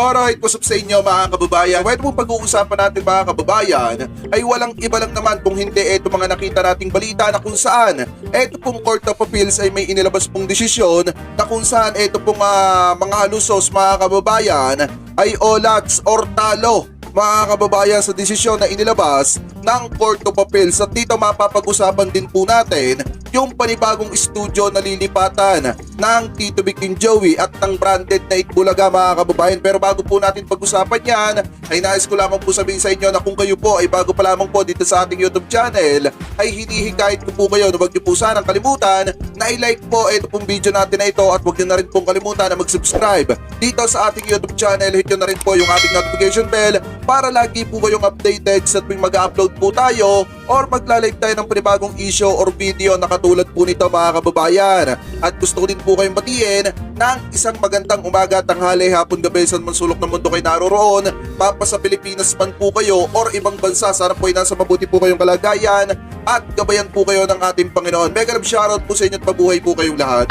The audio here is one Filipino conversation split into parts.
Alright, what's up sa inyo mga kababayan? Well, kung pag-uusapan natin mga kababayan ay walang iba lang naman kung hindi ito mga nakita nating balita na kung saan ito pong Court of Appeals ay may inilabas pong desisyon na kung saan ito pong mga halusos mga kababayan ay olats or talo mga kababayan sa desisyon na inilabas ng Court of Appeals. At dito mapapag-usapan din po natin yung panibagong studio na lilipatan ng Tito Vic and Joey at ng branded na Itbulaga mga kababayan. Pero bago po natin pag-usapan yan, ay nais ko lamang po sabihin sa inyo na kung kayo po ay bago pa lamang po dito sa ating YouTube channel, ay hinihikayat ko po kayo na huwag niyo po sanang kalimutan na i-like po ito pong video natin na ito at huwag niyo na rin pong kalimutan na mag-subscribe dito sa ating YouTube channel. Hit nyo na rin po yung ating notification bell para lagi po kayong updated sa tuwing mag-upload po tayo or magla-live tayo ng panibagong issue or video na katulad po nito mga kababayan. At gusto ko din po kayong batiin ng isang magandang umaga, tanghali, hapon, gabi sa mansulok ng mundo kayo naroroon. Papa sa Pilipinas man po kayo or ibang bansa, sana po ay nasa mabuti po kayong kalagayan at gabayan po kayo ng ating Panginoon. Mega love shoutout po sa inyo at mabuhay po kayong lahat.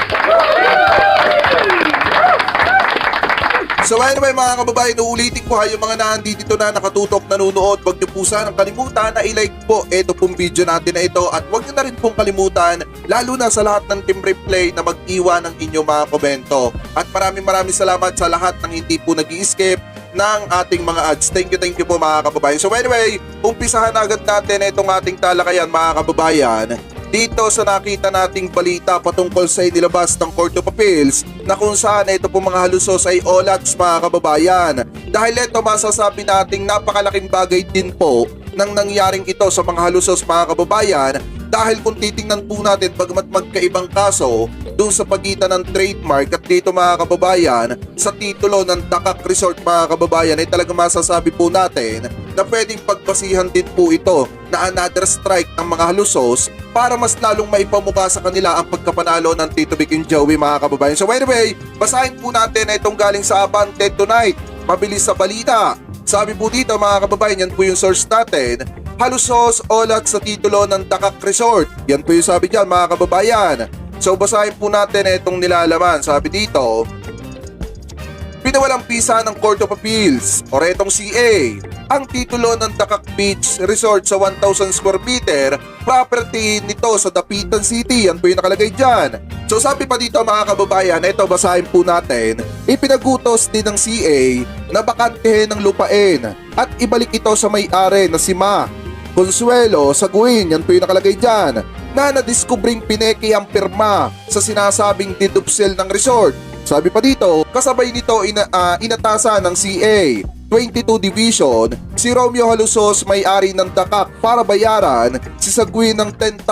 So anyway mga kababayan, uulitin ko yung mga nandito na nakatutok, nanonood. Huwag niyo po sanang kalimutan na i-like po ito pong video natin na ito at huwag niyo na rin pong kalimutan, lalo na sa lahat ng Team Replay, na mag-iwan ng inyong mga komento. At maraming salamat sa lahat ng hindi po nag-i-skip ng ating mga ads. Thank you po mga kababayan. So anyway, umpisahan agad natin itong ating talakayan mga kababayan dito sa nakita nating balita patungkol sa inilabas ng Court of Appeals na kung saan ito po mga halusos ay olats mga kababayan. Dahil ito masasabi nating napakalaking bagay din po nang nangyaring ito sa mga halusos mga kababayan. Dahil kung titingnan po natin bagamat magkaibang kaso doon sa pagitan ng trademark at dito mga kababayan sa titulo ng Dakak Resort mga kababayan ay talagang masasabi po natin na pwedeng pagbasihan din po ito na another strike ng mga halusos para mas lalong maipamukha sa kanila ang pagkapanalo ng Tito Vic and Joey mga kababayan. So anyway, basahin po natin na itong galing sa Abante Tonight. Mabilis sa balita. Sabi po dito mga kababayan, yan po yung source natin. Halusos olat sa titulo ng Dakak Resort. Yan po yung sabi dyan mga kababayan. So basahin po natin itong nilalaman. Sabi dito, pinawalang pisa ng Court of Appeals o retong CA ang titulo ng Dakak Beach Resort sa 1,000 square meter property nito sa Dapitan City. Yan po yung nakalagay dyan. So sabi pa dito mga kababayan, ito basahin po natin, ipinagutos din ng CA na bakantehin ng lupain at ibalik ito sa may-ari na si Ma Consuelo Saguin. Yan po yung nakalagay dyan, na nadiskubring pineke ang pirma sa sinasabing deed-of-sale ng resort. Sabi pa dito, kasabay nito inatasan ng CA 22 Division si Romeo Halusos, may-ari ng Dakak, para bayaran si Saguin ng 10,000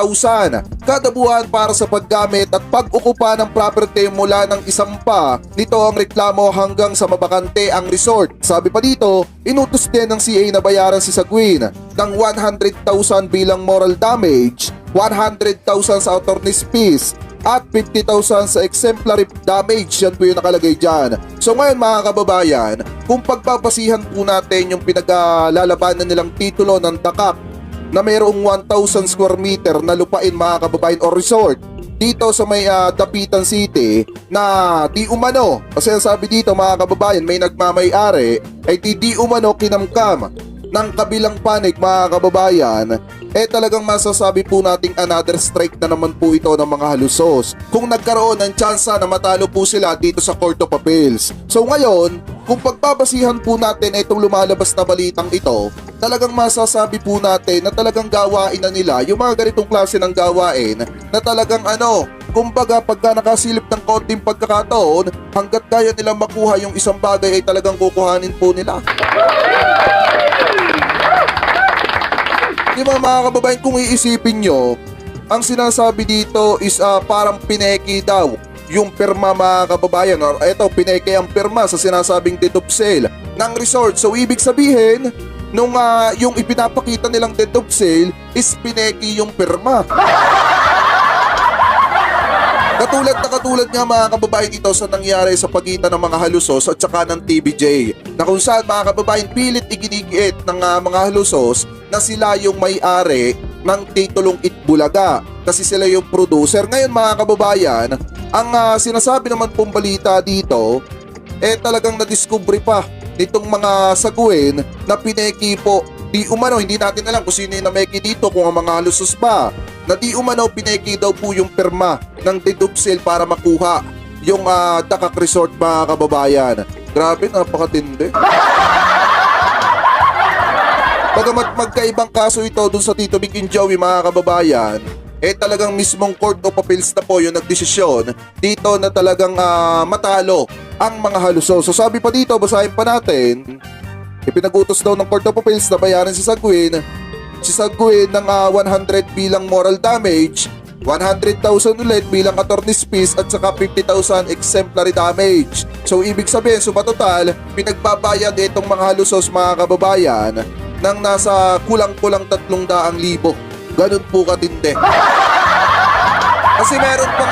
kada buwan para sa paggamit at pag-ukupa ng property mula ng isampa nito ang reklamo hanggang sa mabakante ang resort. Sabi pa dito, inutos din ng CA na bayaran si Saguin ng 100,000 bilang moral damage, 100,000 sa attorney's fees at 50,000 sa exemplary damage. Yan po yung nakalagay dyan. So ngayon mga kababayan, kung pagpapasihan po natin yung pinaglalabanan nilang titulo ng Dakak na mayroong 1,000 square meter na lupain mga kababayan o resort dito sa may Dapitan City na di umano, kasi ang sabi dito mga kababayan, may nagmamay-ari ay di umano kinamkam ng kabilang panig mga kababayan, talagang masasabi po nating another strike na naman po ito ng mga halusos kung nagkaroon ng tsansa na matalo po sila dito sa Court of Appeals. So ngayon, kung pagpapasihan po natin itong lumalabas na balitang ito, talagang masasabi po natin na talagang gawain na nila yung mga ganitong klase ng gawain na talagang kumbaga pagka nakasilip ng konting pagkakataon, hanggat kaya nilang makuha yung isang bagay ay talagang kukuhanin po nila. Di ba mga kababayan, kung iisipin nyo, ang sinasabi dito is parang pineki daw yung pirma mga kababayan, or eto pineke ang pirma sa sinasabing deed of sale ng resort. So ibig sabihin, nung yung ipinapakita nilang deed of sale is pineki yung pirma. Katulad nga mga kababayan ito sa nangyari sa pagitan ng mga halusos at saka ng TVJ, na kung saan mga kababayan pilit iginigiit ng mga halusos na sila yung may-ari ng titulong Itbulaga kasi sila yung producer. Ngayon mga kababayan, ang sinasabi naman pong balita dito talagang nadiskubre pa nitong mga sagwin na pineki po. Di umano, hindi natin alam kung sino yung nameki dito, kung ang mga halusos ba, na di umano pineki daw po yung pirma ng dedupe sale para makuha yung Dakak Resort mga kababayan. Grabe, napakatindi. Bagamat magkaibang kaso ito dun sa Tito Vic and Joey mga kababayan, talagang mismong Court of Appeals na po yung nagdesisyon dito na talagang matalo ang mga halusos. So sabi pa dito, basahin pa natin, ipinag-utos daw ng Court of Appeals na bayaran si Sagwin ng 100 bilang moral damage, 100,000 ulit bilang attorney's fees at saka 50,000 exemplary damage. So ibig sabihin, sumatotal, pinagbabayad itong mga halusos mga kababayan ng nasa kulang-kulang 300,000. Ganun po katindi. Kasi meron pang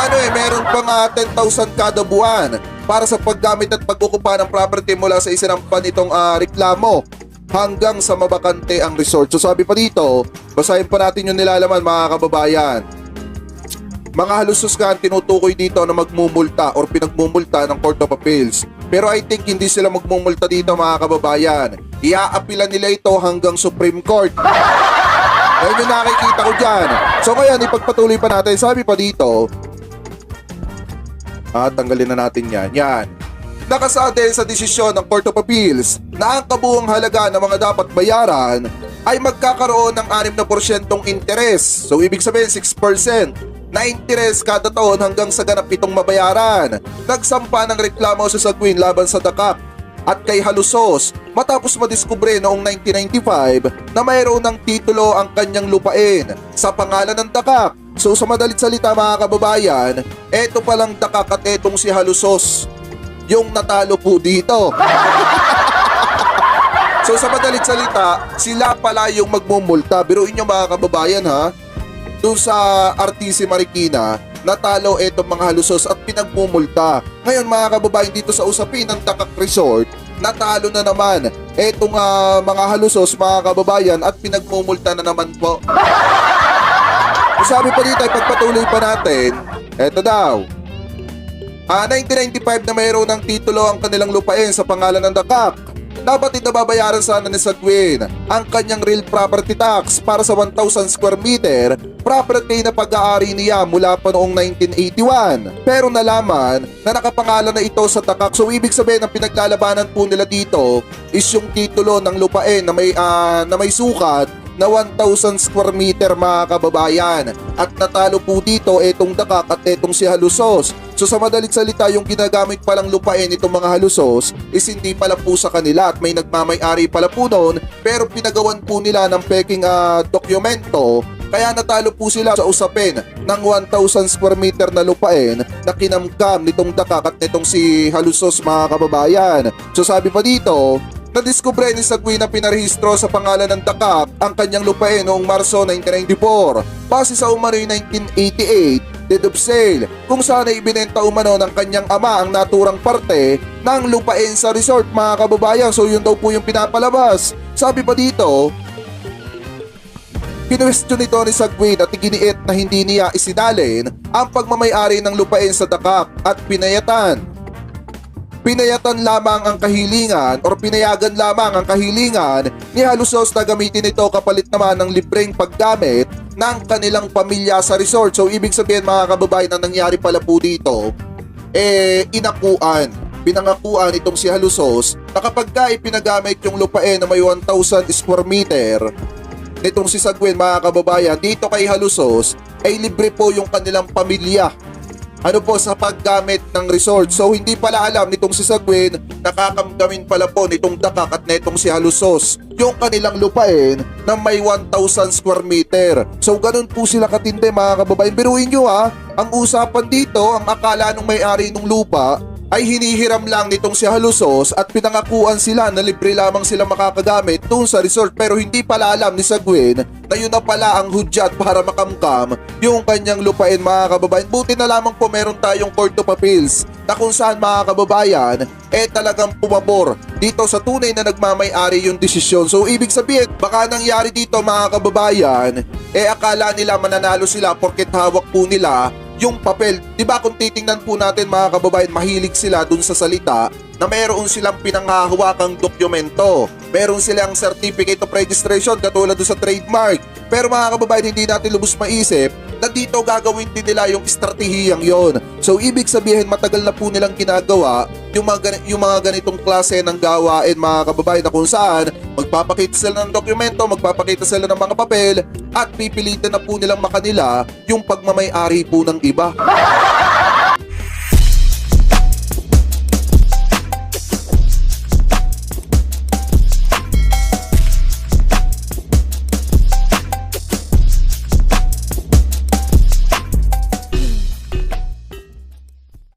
10,000 kada buwan para sa paggamit at pag-ukupa ng property mula sa isinampan nitong reklamo hanggang sa mabakante ang resort. So sabi pa dito, basahin pa natin yung nilalaman mga kababayan. Mga halusos ka ang tinutukoy dito na magmumulta or pinagmumulta ng Court of Appeals. Pero I think hindi sila magmumulta dito mga kababayan. Ia-appealan nila ito hanggang Supreme Court. Ayun yung nakikita ko dyan. So ngayon, ipagpatuloy pa natin. Sabi pa dito, tanggalin na natin yan. Yan. Nakasaad din sa desisyon ng Court of Appeals na ang kabuuang halaga ng mga dapat bayaran ay magkakaroon ng 6% interes. So ibig sabihin 6% na interes kada taon hanggang sa ganap itong mabayaran. Nagsampa ng reklamo sa Sagwin laban sa Dakak at kay Halusos matapos madiskubre noong 1995 na mayroon ng titulo ang kanyang lupain sa pangalan ng Dakak. So sa madalit salita mga kababayan, eto palang Dakak at etong si Halusos yung natalo po dito. So sa madalit salita, sila pala yung magmumulta. Biruin nyo mga kababayan ha, doon sa RTC Marikina, natalo etong mga halusos at pinagmumulta. Ngayon mga kababayan, dito sa usapin ng Dakak Resort, natalo na naman etong mga halusos mga kababayan at pinagmumulta na naman po. Sabi pa dito, ipagpatuloy pa natin, eto daw, 1995 na mayroon ng titulo ang kanilang lupain sa pangalan ng Dakak. Dapat nababayaran sana ni Sagwin ang kanyang real property tax para sa 1,000 square meter property na pag-aari niya mula pa noong 1981. Pero nalaman na nakapangalan na ito sa Dakak. So ibig sabihin ang pinaglalabanan po nila dito is yung titulo ng lupain na may sukat na 1,000 square meter mga kababayan. At natalo po dito etong Dakak at etong si Halusos. So sa madalit salita, yung ginagamit palang lupain itong mga halusos is hindi pala po sa kanila at may nagmamay-ari pala po noon, pero pinagawan po nila ng peking dokumento. Kaya natalo po sila sa usapin ng 1,000 square meter na lupain na kinamkam nitong Dakak at nitong si Halusos mga kababayan. So sabi pa dito, nadiskubre ni Sagwin na pinarehistro sa pangalan ng Dakak ang kanyang lupain noong Marso 1994. Base sa umano'y 1988 dedupe sale kung saan ay ibinenta umano ng kanyang ama ang naturang parte ng lupain sa resort mga kababayan. So yun daw po yung pinapalabas. Sabi pa dito, kinwestiyon nito ni Sagwin at iginiit na hindi niya isinalin ang pagmamay-ari ng lupain sa Dakak at Pinayatan lamang ang kahilingan or pinayagan lamang ang kahilingan ni Halusos na gamitin ito kapalit naman ng libreng paggamit ng kanilang pamilya sa resort. So ibig sabihin mga kababayan, na nangyari pala po dito, pinangakuan itong si Halusos na kapag ipinagamit yung lupain na may 1,000 square meter nitong si Sagwin mga kababayan, dito kay Halusos ay libre po yung kanilang pamilya sa paggamit ng resort. So hindi pala alam nitong si Sagwin, nakakamdamin pala po nitong Dakak at netong si Halusos yung kanilang lupain na may 1,000 square meter. So ganun po sila katindi mga kababayan. Biruin nyo ang usapan dito, ang akala nung may-ari ng lupa ay hinihiram lang nitong si Halusos at pinangakuan sila na libre lamang sila makakagamit doon sa resort, pero hindi pala alam ni Sagwin na yun na pala ang hudyat para makamkam yung kanyang lupain mga kababayan. Buti na lamang po meron tayong Court of Appeals na kung saan mga kababayan talagang pumabor dito sa tunay na nagmamay-ari yung desisyon. So ibig sabihin, baka nangyari dito mga kababayan, akala nila mananalo sila porket hawak po nila yung papel. Diba kung titingnan po natin mga kababayan, mahilig sila dun sa salita na meron silang pinanghahawakang dokumento. Meron silang certificate of registration katulad dun sa trademark. Pero mga kababayan, hindi natin lubos maisip na dito gagawin din nila yung estratehiyang yon. So ibig sabihin matagal na po nilang ginagawa yung mga ganitong klase ng gawain mga kababayan, na kung saan magpapakita sila ng dokumento, magpapakita sila ng mga papel at pipilitan na po nilang makanila yung pagmamay-ari po ng iba.